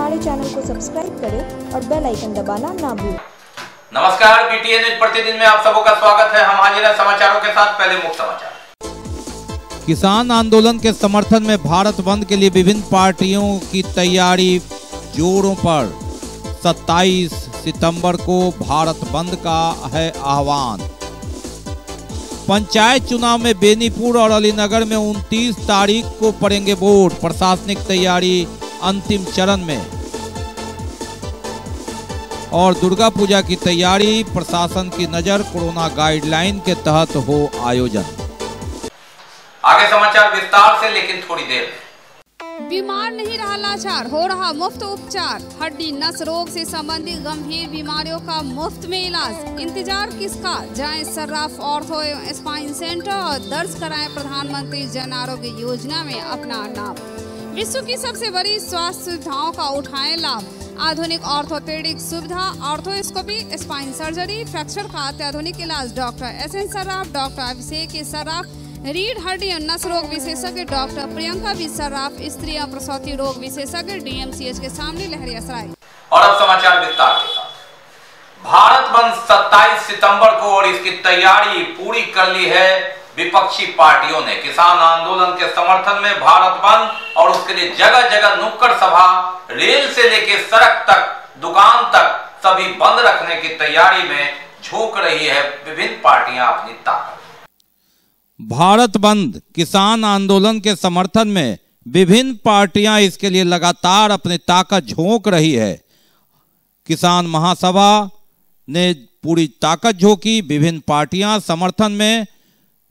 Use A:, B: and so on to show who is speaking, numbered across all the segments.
A: हमारे चैनल को सब्सक्राइब करें और बेल आइकन दबाना ना भूलें।
B: नमस्कार, बीटीएन न्यूज प्रतिदिन में आप सबों का स्वागत है। हम हाजिर हैं समाचारों के साथ। पहले मुख्य समाचार।
C: किसान आंदोलन के समर्थन में भारत बंद के लिए विभिन्न पार्टियों की तैयारी जोरों पर। 27 सितंबर को भारत बंद का है आह्वान। पंचायत चुनाव में बेनीपुर और अलीनगर में 29 तारीख को पड़ेंगे वोट। प्रशासनिक तैयारी अंतिम चरण में। और दुर्गा पूजा की तैयारी, प्रशासन की नजर, कोरोना गाइडलाइन के तहत हो आयोजन।
B: आगे समाचार विस्तार से, लेकिन थोड़ी देर में।
D: बीमार नहीं रहा लाचार, हो रहा मुफ्त उपचार। हड्डी नस रोग से संबंधित गंभीर बीमारियों का मुफ्त में इलाज। इंतजार किसका, जाएं सर्राफ ऑर्थो एवं स्पाइन सेंटर और दर्ज कराएं प्रधानमंत्री जन आरोग्य योजना में अपना नाम। विश्व की सबसे बड़ी स्वास्थ्य सुविधाओं का उठाएं लाभ। आधुनिक ऑर्थोपेडिक सुविधा, ऑर्थोस्कोपी, स्पाइन सर्जरी, फ्रैक्चर का अत्याधुनिक इलाज। डॉक्टर SN सर्राफ, डॉक्टर अभिषेक सर्राफ, रीढ़ हड्डी और नस रोग विशेषज्ञ डॉक्टर प्रियंका बी सर्राफ, स्त्री और प्रसूति रोग विशेषज्ञ DMCH के सामने लहरियासराय।
B: और अब समाचार विस्तार के साथ। भारत बंद 27 सितंबर को और इसकी तैयारी पूरी कर ली है विपक्षी पार्टियों ने। किसान आंदोलन के समर्थन में भारत बंद और उसके लिए जगह जगह नुक्कड़ सभा, रेल से लेकर सड़क तक, दुकान तक सभी बंद रखने की तैयारी में झोंक रही है विभिन्न पार्टियां अपनी ताकत।
C: भारत बंद किसान आंदोलन के समर्थन में विभिन्न पार्टियां इसके लिए लगातार अपनी ताकत झोंक रही है। किसान महासभा ने पूरी ताकत झोंकी। विभिन्न पार्टियां समर्थन में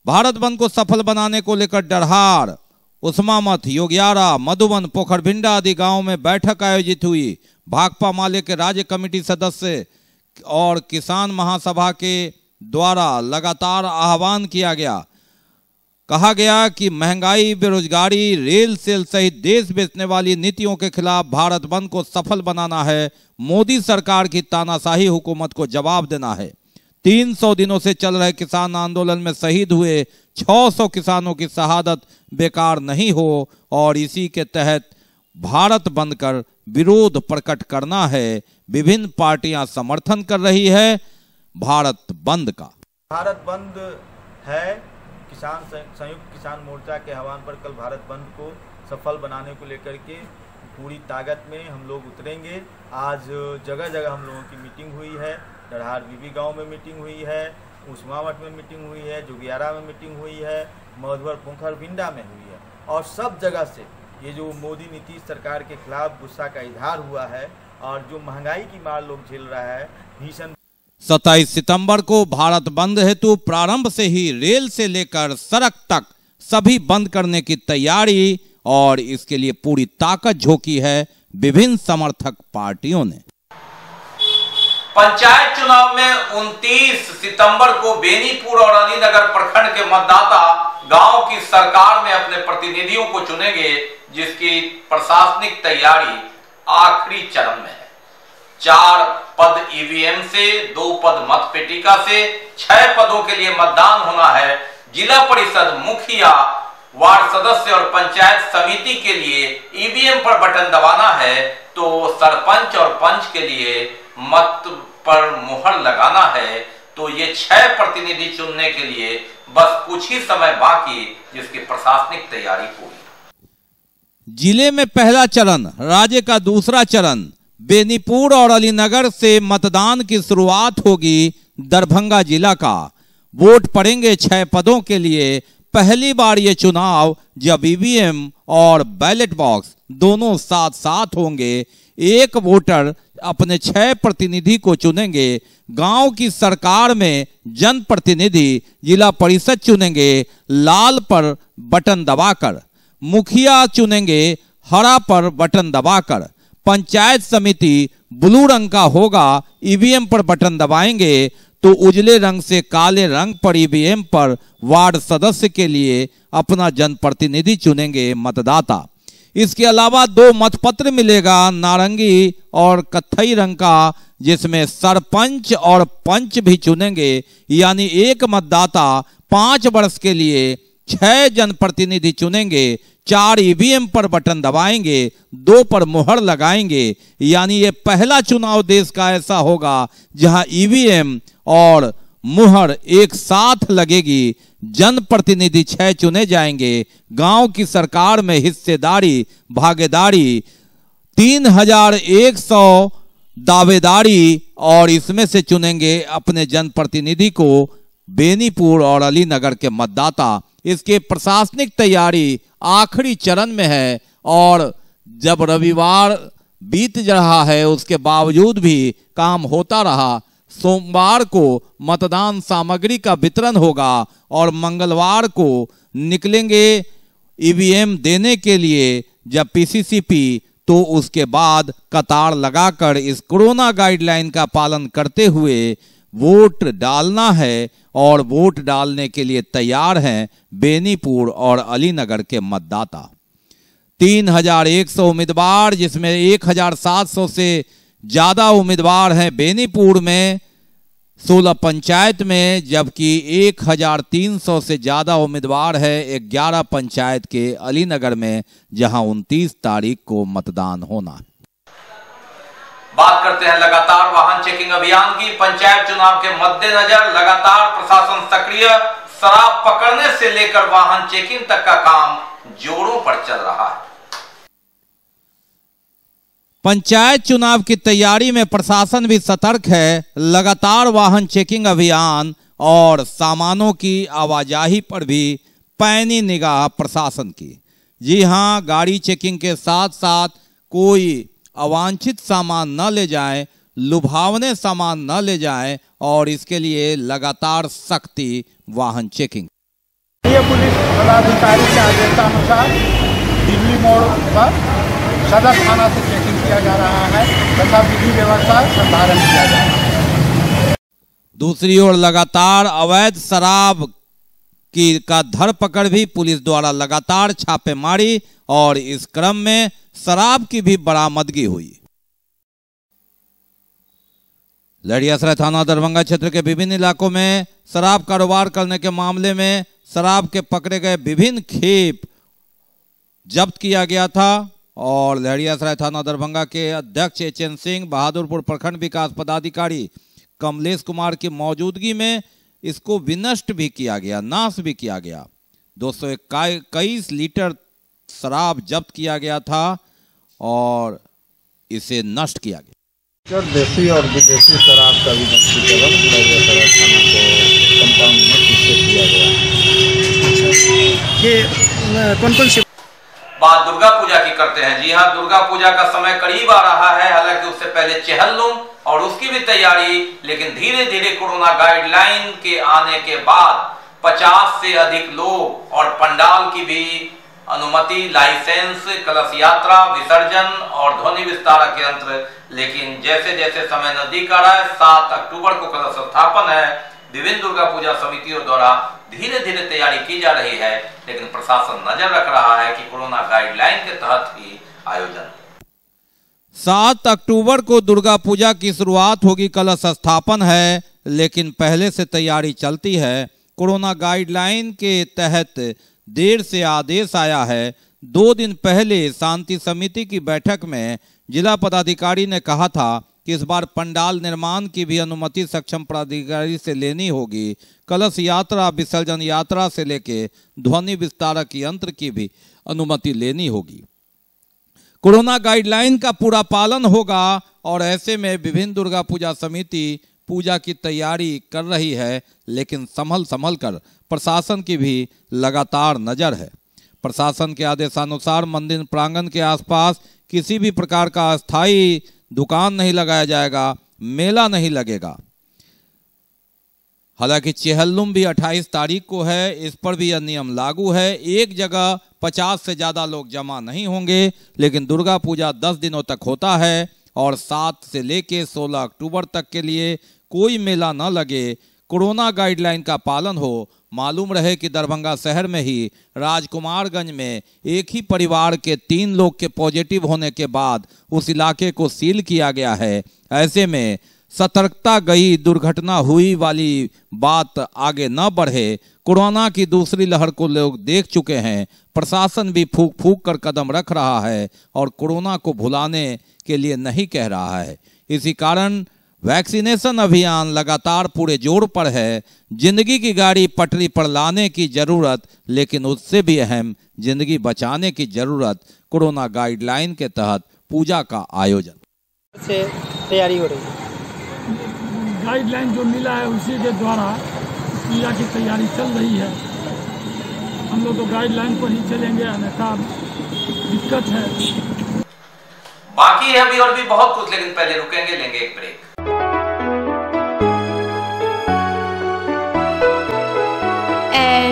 C: भारत बंद को सफल बनाने को लेकर डरहार, उस्मामत, योगियारा, मधुबन, पोखरभिंडा आदि गांवों में बैठक आयोजित हुई। भाकपा माले के राज्य कमेटी सदस्य और किसान महासभा के द्वारा लगातार आह्वान किया गया। कहा गया कि महंगाई, बेरोजगारी, रेल सेल सहित देश बेचने वाली नीतियों के खिलाफ भारत बंद को सफल बनाना है। मोदी सरकार की तानाशाही हुकूमत को जवाब देना है। 300 दिनों से चल रहे किसान आंदोलन में शहीद हुए 600 किसानों की शहादत बेकार नहीं हो और इसी के तहत भारत बंद कर विरोध प्रकट करना है। विभिन्न पार्टियां समर्थन कर रही है भारत बंद का।
E: भारत बंद है। संयुक्त किसान मोर्चा के आह्वान पर कल भारत बंद को सफल बनाने को लेकर के पूरी ताकत में हम लोग उतरेंगे। आज जगह जगह हम लोगों की मीटिंग हुई है। डरहार बीबी गांव में मीटिंग हुई है, उस्मामठ में मीटिंग हुई है, जोगियारा में मीटिंग हुई है, मधुबन, पोखरभिंडा में हुई है। और सब जगह से ये जो मोदी नीतीश सरकार के खिलाफ गुस्सा का इजहार हुआ है और जो महंगाई की मार लोग झेल रहा है भीषण।
C: 27 सितंबर को भारत बंद हेतु प्रारंभ से ही रेल से लेकर सड़क तक सभी बंद करने की तैयारी और इसके लिए पूरी ताकत झोंकी है विभिन्न समर्थक पार्टियों ने।
B: पंचायत चुनाव में 29 सितंबर को बेनीपुर और अलीनगर प्रखंड के मतदाता गांव की सरकार में अपने प्रतिनिधियों को चुनेंगे, जिसकी प्रशासनिक तैयारी आखिरी चरण में है। 4 पद EVM से, 2 पद मतपेटिका से, 6 पदों के लिए मतदान होना है। जिला परिषद मुखिया, वार्ड सदस्य और पंचायत समिति के लिए EVM पर बटन दबाना है, तो सरपंच और पंच के लिए मत पर मुहर लगाना है। तो ये 6 प्रतिनिधि चुनने के लिए बस कुछ ही समय बाकी, जिसकी प्रशासनिक तैयारी पूरी।
C: जिले में पहला चरण, राज्य का दूसरा चरण। बेनीपुर और अलीनगर से मतदान की शुरुआत होगी। दरभंगा जिला का वोट पड़ेंगे 6 पदों के लिए। पहली बार ये चुनाव जब EVM और बैलेट बॉक्स दोनों साथ साथ होंगे। एक वोटर अपने 6 प्रतिनिधि को चुनेंगे। गांव की सरकार में जनप्रतिनिधि, जिला परिषद चुनेंगे लाल पर बटन दबाकर, मुखिया चुनेंगे हरा पर बटन दबाकर, पंचायत समिति ब्लू रंग का होगा। EVM पर बटन दबाएंगे तो उजले रंग से काले रंग पर EVM पर वार्ड सदस्य के लिए अपना जनप्रतिनिधि चुनेंगे मतदाता। इसके अलावा 2 मतपत्र मिलेगा, नारंगी और कत्थई रंग का, जिसमें सरपंच और पंच भी चुनेंगे। यानी एक मतदाता 5 वर्ष के लिए 6 जनप्रतिनिधि चुनेंगे। 4 ईवीएम पर बटन दबाएंगे, 2 पर मुहर लगाएंगे। यानी ये पहला चुनाव देश का ऐसा होगा जहां ईवीएम और मुहर एक साथ लगेगी। जनप्रतिनिधि 6 चुने जाएंगे। गांव की सरकार में हिस्सेदारी, भागीदारी 3100 दावेदारी, और इसमें से चुनेंगे अपने जनप्रतिनिधि को बेनीपुर और अलीनगर के मतदाता। इसके प्रशासनिक तैयारी आखिरी चरण में है और जब रविवार बीत रहा है उसके बावजूद भी काम होता रहा। सोमवार को मतदान सामग्री का वितरण होगा और मंगलवार को निकलेंगे ईवीएम देने के लिए जब पीसीसीपी, तो उसके बाद कतार लगाकर इस कोरोना गाइडलाइन का पालन करते हुए वोट डालना है। और वोट डालने के लिए तैयार हैं बेनीपुर और अलीनगर के मतदाता। 3100 उम्मीदवार, जिसमें 1700 से ज्यादा उम्मीदवार हैं बेनीपुर में 16 पंचायत में, जबकि 1300 से ज्यादा उम्मीदवार है 11 पंचायत के अलीनगर में, जहां 29 तारीख को मतदान होना है।
B: बात करते हैं लगातार वाहन चेकिंग अभियान की। पंचायत चुनाव के मद्देनजर लगातार प्रशासन सक्रिय, शराब पकड़ने से लेकर वाहन चेकिंग तक का काम जोरों पर चल रहा है।
C: पंचायत चुनाव की तैयारी में प्रशासन भी सतर्क है। लगातार वाहन चेकिंग अभियान और सामानों की आवाजाही पर भी पैनी निगाह प्रशासन की। जी हां, गाड़ी चेकिंग के साथ साथ कोई अवांछित सामान न ले जाएं, लुभावने सामान न ले जाएं, और इसके लिए लगातार सख्ती वाहन चेकिंग।
F: पुलिस पदाधिकारी के आदेशानुसार दिल्ली मोड़ पर सदर थाना से चेकिंग किया जा रहा है तथा विधि व्यवस्था संधारण किया जा रहा है।
C: दूसरी ओर लगातार अवैध शराब की का धरपकड़ भी पुलिस द्वारा लगातार छापेमारी, और इस क्रम में शराब की भी बरामदगी हुई। लहरियासराय थाना दरभंगा क्षेत्र के विभिन्न इलाकों में शराब कारोबार करने के मामले में शराब के पकड़े गए विभिन्न खेप जब्त किया गया था, और लहरियासराय थाना दरभंगा के अध्यक्ष एचएन सिंह, बहादुरपुर प्रखंड विकास पदाधिकारी कमलेश कुमार की मौजूदगी में इसको विनष्ट भी किया गया, नाश भी किया गया। 221 लीटर शराब जब्त किया गया था और इसे नष्ट किया गया।
F: देशी और विदेशी शराब का भी नष्टीकरण लहरियासराय थाना के कंपाउंड में पीछे किया गया।
G: ये कौन-कौन सी
B: बात दुर्गा पूजा की करते हैं। जी हां, दुर्गा पूजा का समय करीब आ रहा है। हालांकि उससे पहले चहलनुम और उसकी भी तैयारी, लेकिन धीरे धीरे कोरोना गाइडलाइन के आने के बाद 50 से अधिक लोग और पंडाल की भी अनुमति, लाइसेंस, कलश यात्रा, विसर्जन और ध्वनि विस्तारक यंत्र। लेकिन जैसे जैसे समय नजदीक आ रहा है, 7 अक्टूबर को कलश स्थापन है। विभिन्न दुर्गा पूजा समितियों द्वारा धीरे धीरे तैयारी की जा रही है, लेकिन प्रशासन नजर रख रहा है कि कोरोना गाइडलाइन के तहत ही आयोजन।
C: 7 अक्टूबर को दुर्गा पूजा की शुरुआत होगी, कलश स्थापन है, लेकिन पहले से तैयारी चलती है। कोरोना गाइडलाइन के तहत देर से आदेश आया है। 2 दिन पहले शांति समिति की बैठक में जिला पदाधिकारी ने कहा था कि इस बार पंडाल निर्माण की भी अनुमति सक्षम प्राधिकारी से लेनी होगी। कलश यात्रा, विसर्जन यात्रा से लेके ध्वनि विस्तारक यंत्र की भी अनुमति लेनी होगी। कोरोना गाइडलाइन का पूरा पालन होगा और ऐसे में विभिन्न दुर्गा पूजा समिति पूजा की तैयारी कर रही है, लेकिन संभल कर प्रशासन की भी लगातार नजर है। प्रशासन के आदेशानुसार मंदिर प्रांगण के आसपास किसी भी प्रकार का अस्थायी दुकान नहीं लगाया जाएगा, मेला नहीं लगेगा। हालांकि चेहल्लुम भी 28 तारीख को है, इस पर भी यह नियम लागू है। एक जगह 50 से ज्यादा लोग जमा नहीं होंगे, लेकिन दुर्गा पूजा 10 दिनों तक होता है और 7 से लेके 16 अक्टूबर तक के लिए कोई मेला न लगे, कोरोना गाइडलाइन का पालन हो। मालूम रहे कि दरभंगा शहर में ही राजकुमारगंज में एक ही परिवार के 3 लोग के पॉजिटिव होने के बाद उस इलाके को सील किया गया है। ऐसे में सतर्कता गई, दुर्घटना हुई वाली बात आगे न बढ़े। कोरोना की दूसरी लहर को लोग देख चुके हैं, प्रशासन भी फूक फूक कर कदम रख रहा है और कोरोना को भुलाने के लिए नहीं कह रहा है। इसी कारण वैक्सीनेशन अभियान लगातार पूरे जोर पर है। जिंदगी की गाड़ी पटरी पर लाने की जरूरत, लेकिन उससे भी अहम जिंदगी बचाने की जरूरत। कोरोना गाइडलाइन के तहत पूजा का आयोजन
G: से तैयारी हो रही है।
H: गाइडलाइन जो मिला है उसी के द्वारा पूजा की तैयारी चल रही है। हम लोग तो गाइडलाइन पर ही चलेंगे, अन्यथा दिक्कत है।
B: बाकी है अभी और भी बहुत कुछ, लेकिन पहले रुकेंगे, लेंगे एक ब्रेक।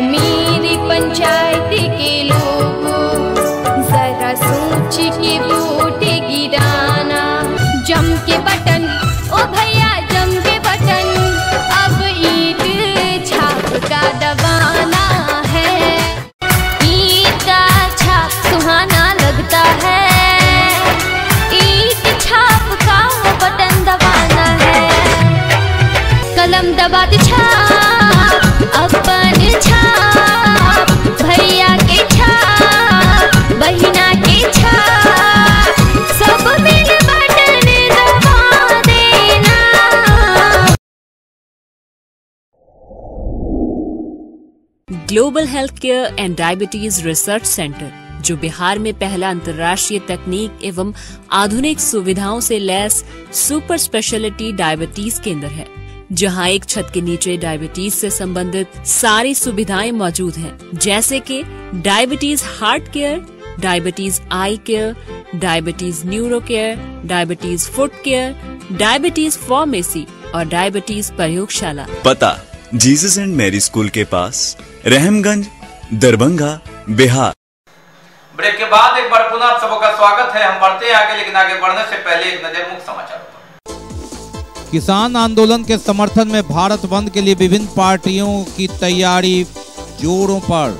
I: मेरी पंचायत के लोगों, जरा सोच के वोट गिराना। जम के बटन ओ भैया, जम के बटन, अब ईंट छाप का दबाना है। ईंट का छाप सुहाना लगता है, ईंट छाप का बटन दबाना है। कलम दबाते छाप, अपन छाप, भैया के छाप, बहिना के छाप, सब मिल बटन दबा देना।
J: Global health care and diabetes research centre, जो बिहार में पहला अंतर्राष्ट्रीय तकनीक एवं आधुनिक सुविधाओं से लैस सुपर स्पेशलिटी डायबिटीज केंद्र है, जहां एक छत के नीचे डायबिटीज से संबंधित सारी सुविधाएं मौजूद हैं, जैसे कि diabetes heart care, diabetes eye care, diabetes neuro care, diabetes foot care, diabetes pharmacy और डायबिटीज प्रयोगशाला।
K: पता जीसस एंड मैरी स्कूल के पास, रहमगंज, दरभंगा, बिहार।
B: ब्रेक के बाद एक बार पुनः आप सबका स्वागत है। हम बढ़ते हैं आगे, लेकिन आगे बढ़ने से पहले एक नजर मुख्य समाचारों पर।
C: किसान आंदोलन के समर्थन में भारत बंद के लिए विभिन्न पार्टियों की तैयारी जोरों पर।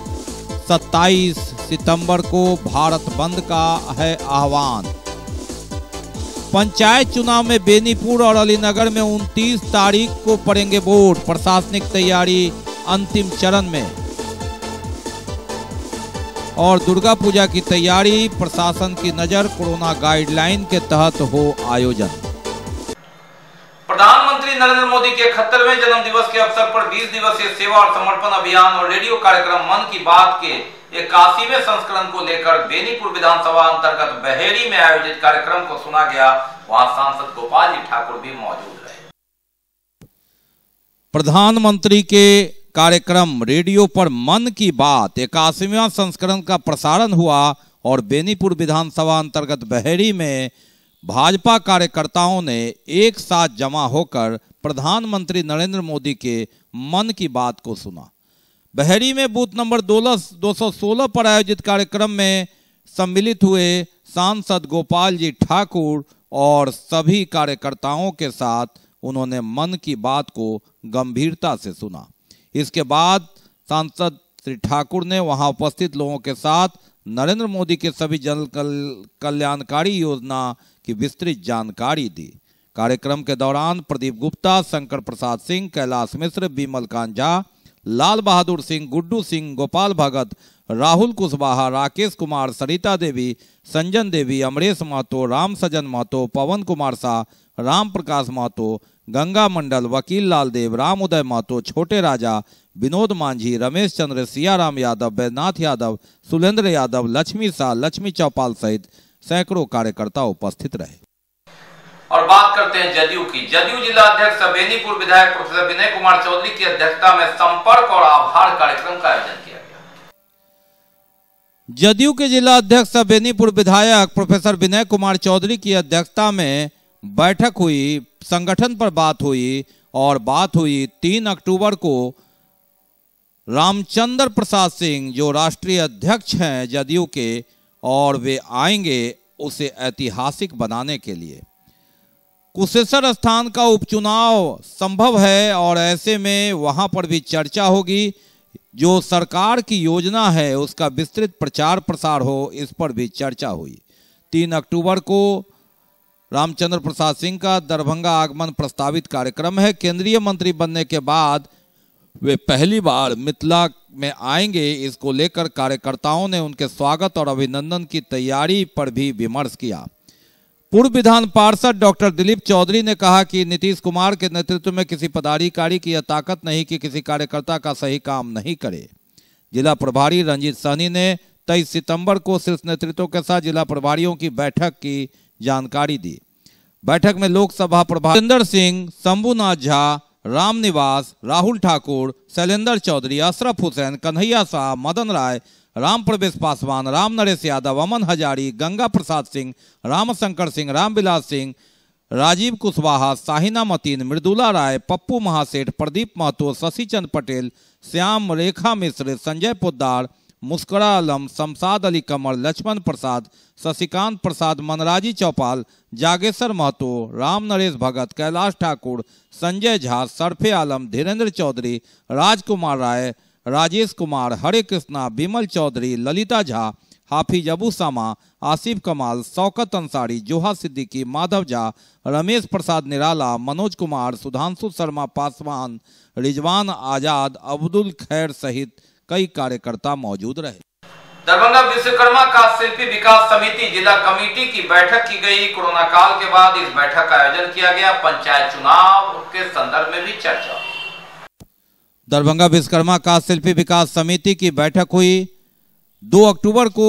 C: 27 सितंबर को भारत बंद का है आह्वान। पंचायत चुनाव में बेनीपुर और अलीनगर में 29 तारीख को पड़ेंगे वोट। प्रशासनिक तैयारी अंतिम चरण में। और दुर्गा पूजा की तैयारी, प्रशासन की नजर, कोरोना गाइडलाइन के तहत हो आयोजन।
B: प्रधानमंत्री नरेंद्र मोदी के 71वें जन्म दिवस के अवसर पर 20 दिवसीय सेवा और समर्पण अभियान और रेडियो कार्यक्रम मन की बात के 81वें संस्करण को लेकर बेनीपुर विधानसभा अंतर्गत बहेड़ी में आयोजित कार्यक्रम को सुना गया। वहां सांसद गोपाल जी ठाकुर भी मौजूद रहे।
C: प्रधानमंत्री के कार्यक्रम रेडियो पर मन की बात 81वां संस्करण का प्रसारण हुआ और बेनीपुर विधानसभा अंतर्गत बहेड़ी में भाजपा कार्यकर्ताओं ने एक साथ जमा होकर प्रधानमंत्री नरेंद्र मोदी के मन की बात को सुना। बहेड़ी में बूथ नंबर 216 पर आयोजित कार्यक्रम में सम्मिलित हुए सांसद गोपाल जी ठाकुर और सभी कार्यकर्ताओं के साथ उन्होंने मन की बात को गंभीरता से सुना। इसके बाद सांसद श्री ठाकुर ने वहां उपस्थित लोगों के साथ नरेंद्र मोदी के सभी जन कल्याणकारी योजना की विस्तृत जानकारी दी। कार्यक्रम के दौरान प्रदीप गुप्ता, शंकर प्रसाद सिंह, कैलाश मिश्र, बिमल कांझा, लाल बहादुर सिंह, गुड्डू सिंह, गोपाल भगत, राहुल कुशवाहा, राकेश कुमार, सरिता देवी, संजन देवी, अमरेश महतो, राम सजन महतो, पवन कुमार शाह, राम प्रकाश महतो, गंगा मंडल, वकील लाल देव, राम उदय महतो, छोटे राजा, विनोद मांझी, रमेश चंद्र, सियाराम यादव, बैद्यनाथ यादव, सुलेंद्र यादव, लक्ष्मी शाह, लक्ष्मी चौपाल सहित सैकड़ों कार्यकर्ता उपस्थित रहे।
B: और बात करते हैं जदयू की। जदयू जिला अध्यक्ष बेनीपुर विधायक प्रोफेसर विनय कुमार चौधरी की अध्यक्षता में संपर्क और आभार कार्यक्रम का आयोजन किया गया।
C: जदयू के जिला अध्यक्ष बेनीपुर विधायक प्रोफेसर विनय कुमार चौधरी की अध्यक्षता में बैठक हुई, संगठन पर बात हुई और बात हुई 3 अक्टूबर को रामचंद्र प्रसाद सिंह जो राष्ट्रीय अध्यक्ष हैं जदयू के, और वे आएंगे उसे ऐतिहासिक बनाने के लिए। कुशेश्वर स्थान का उपचुनाव संभव है और ऐसे में वहां पर भी चर्चा होगी। जो सरकार की योजना है उसका विस्तृत प्रचार प्रसार हो, इस पर भी चर्चा हुई। 3 अक्टूबर को रामचंद्र प्रसाद सिंह का दरभंगा आगमन प्रस्तावित कार्यक्रम है। केंद्रीय मंत्री बनने के बाद वे पहली बार मिथिला में आएंगे। इसको लेकर कार्यकर्ताओं ने उनके स्वागत और अभिनंदन की तैयारी पर भी विमर्श किया। पूर्व विधान पार्षद डॉक्टर दिलीप चौधरी ने कहा कि नीतीश कुमार के नेतृत्व में किसी पदाधिकारी की यह ताकत नहीं कि किसी कार्यकर्ता का सही काम नहीं करे। जिला प्रभारी रंजीत सहनी ने 23 सितंबर को शीर्ष नेतृत्व के साथ जिला प्रभारियों की बैठक की जानकारी दी। बैठक में लोकसभा प्रभारी सुरेंद्र सिंह, शंभुनाथ झा, रामनिवास, राहुल ठाकुर, शैलेंद्र चौधरी, अशरफ हुसैन, कन्हैया शाह, मदन राय, राम प्रवेश पासवान, राम नरेश यादव, अमन हजारी, गंगा प्रसाद सिंह, रामशंकर सिंह, रामविलास सिंह, राजीव कुशवाहा, साहिना मतीन, मृदुला राय, पप्पू महासेठ, प्रदीप महतो, शशि चंद्र पटेल, श्याम रेखा मिश्र, संजय पोद्दार, मुस्करा आलम, शमशाद अली कमर, लक्ष्मण प्रसाद, शशिकांत प्रसाद, मनराजी चौपाल, जागेश्वर महतो, राम नरेश भगत, कैलाश ठाकुर, संजय झा, सरफे आलम, धीरेन्द्र चौधरी, राजकुमार राय, राजेश कुमार, हरे कृष्णा, बिमल चौधरी, ललिता झा, हाफिज अबू सामा, आसिफ कमाल, शौकत अंसारी, जोहा सिद्दीकी, माधव झा, रमेश प्रसाद निराला, मनोज कुमार, सुधांशु शर्मा पासवान, रिजवान आजाद, अब्दुल खैर सहित कई कार्यकर्ता मौजूद रहे।
B: दरभंगा विश्वकर्मा का शिल्पी विकास समिति जिला कमेटी की बैठक की गई। कोरोना काल के बाद इस बैठक का आयोजन किया गया। पंचायत चुनाव के संदर्भ में भी चर्चा।
C: दरभंगा विश्वकर्मा का शिल्पी विकास समिति की बैठक हुई। 2 अक्टूबर को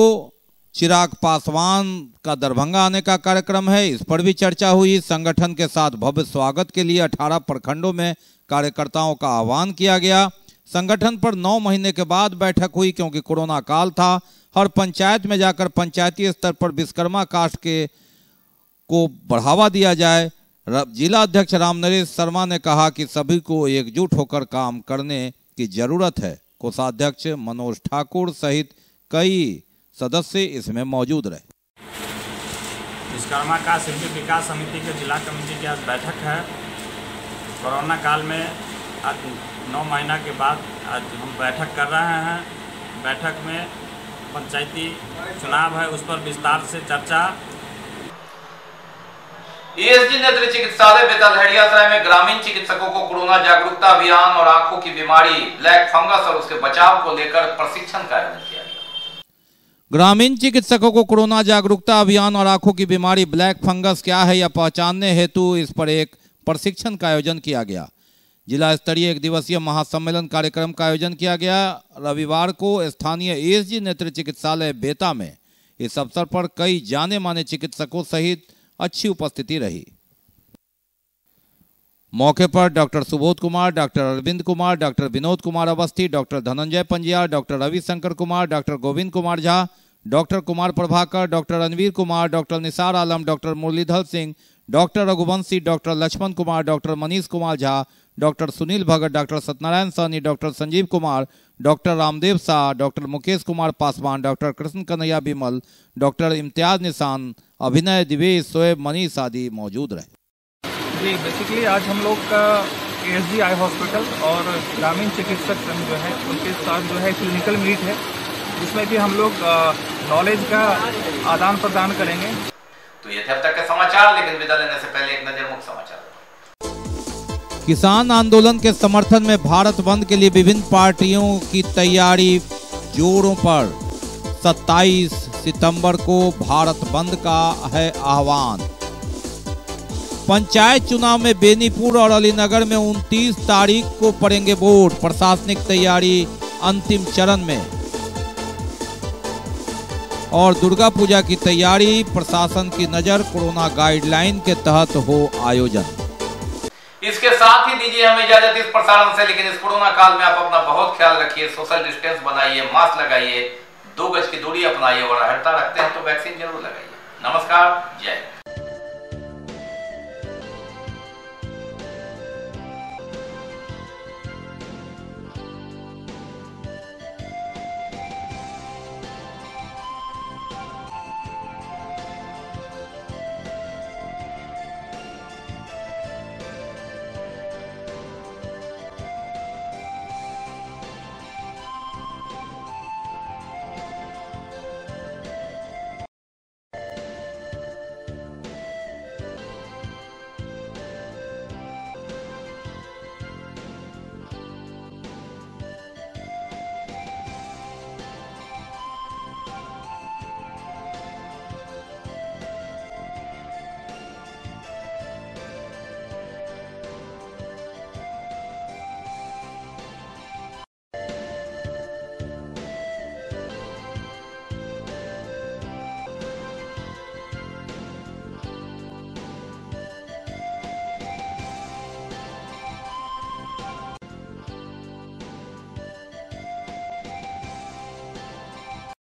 C: चिराग पासवान का दरभंगा आने का कार्यक्रम है, इस पर भी चर्चा हुई। संगठन के साथ भव्य स्वागत के लिए 18 प्रखंडों में कार्यकर्ताओं का आह्वान किया गया। संगठन पर 9 महीने के बाद बैठक हुई क्योंकि कोरोना काल था। हर पंचायत में जाकर पंचायती स्तर पर विश्वकर्मा कास्ट को बढ़ावा दिया जाए। जिला अध्यक्ष राम नरेश शर्मा ने कहा कि सभी को एकजुट होकर काम करने की जरूरत है। कोषाध्यक्ष मनोज ठाकुर सहित कई सदस्य इसमें मौजूद रहे।
L: विश्वकर्मा का शिल्पी विकास समिति के जिला कमेटी की आज बैठक है। कोरोना काल में आज 9 महीना के बाद आज हम बैठक कर रहे हैं। बैठक में पंचायती चुनाव है, उस पर विस्तार से चर्चा।
B: ईएसजी नेत्र चिकित्सालय बेतलहड़ियासराय में ग्रामीण चिकित्सकों को कोरोना जागरूकता अभियान और आंखों की बीमारी ब्लैक फंगस और उसके बचाव को लेकर प्रशिक्षण का आयोजन किया गया।
C: ग्रामीण चिकित्सकों को कोरोना जागरूकता अभियान और आंखों की बीमारी ब्लैक फंगस क्या है यह पहचानने हेतु इस पर एक प्रशिक्षण का आयोजन किया गया। जिला स्तरीय 1 दिवसीय महासम्मेलन कार्यक्रम का आयोजन किया गया। रविवार को स्थानीय ईएसजी नेत्र चिकित्सालय बेता में इस अवसर पर कई जाने माने चिकित्सकों सहित अच्छी उपस्थिति रही। मौके पर doctor Subodh Kumar, doctor Arvind Kumar, doctor Vinod Kumar Awasthi, doctor Dhananjay Panjiya, doctor Ravishankar Kumar, doctor Govind Kumar Jha, doctor Kumar Prabhakar, doctor Ranvir Kumar, doctor Nisar Alam, doctor Murlidhar Singh, doctor Raghuvanshi, doctor Laxman Kumar, doctor Manish Kumar Jha, doctor Sunil Bhagat, doctor Satyanarayan Sahni, doctor Sanjeev Kumar, doctor Ramdev Shah, doctor Mukesh Kumar Paswan, doctor Krishna Kanhaiya Bimal, doctor Imtiyaz Nishan, Abhinay Divesh, Shoaib Manish आदि मौजूद रहे।
M: जी बेसिकली आज हम लोग का ईएसजी आई हॉस्पिटल और ग्रामीण चिकित्सक संघ जो है उनके साथ जो है क्लिनिकल मीट है, जिसमें भी हम लोग नॉलेज का आदान प्रदान करेंगे।
B: तो ये थे अब तक के समाचार, लेकिन विदा लेने से पहले एक नजर मुख्य समाचार।
C: किसान आंदोलन के समर्थन में भारत बंद के लिए विभिन्न पार्टियों की तैयारी जोरों पर। 27 सितंबर को भारत बंद का है आह्वान। पंचायत चुनाव में बेनीपुर और अलीनगर में 29 तारीख को पड़ेंगे वोट। प्रशासनिक तैयारी अंतिम चरण में। और दुर्गा पूजा की तैयारी, प्रशासन की नजर, कोरोना गाइडलाइन के तहत हो आयोजन।
B: इसके साथ ही दीजिए हमें इजाजत इस प्रसारण से, लेकिन इस कोरोना काल में आप अपना बहुत ख्याल रखिए, सोशल डिस्टेंस बनाइए, मास्क लगाइए, 2 गज की दूरी अपनाइए और हड़ता रखते हैं तो वैक्सीन जरूर लगाइए। नमस्कार, जय हिंद।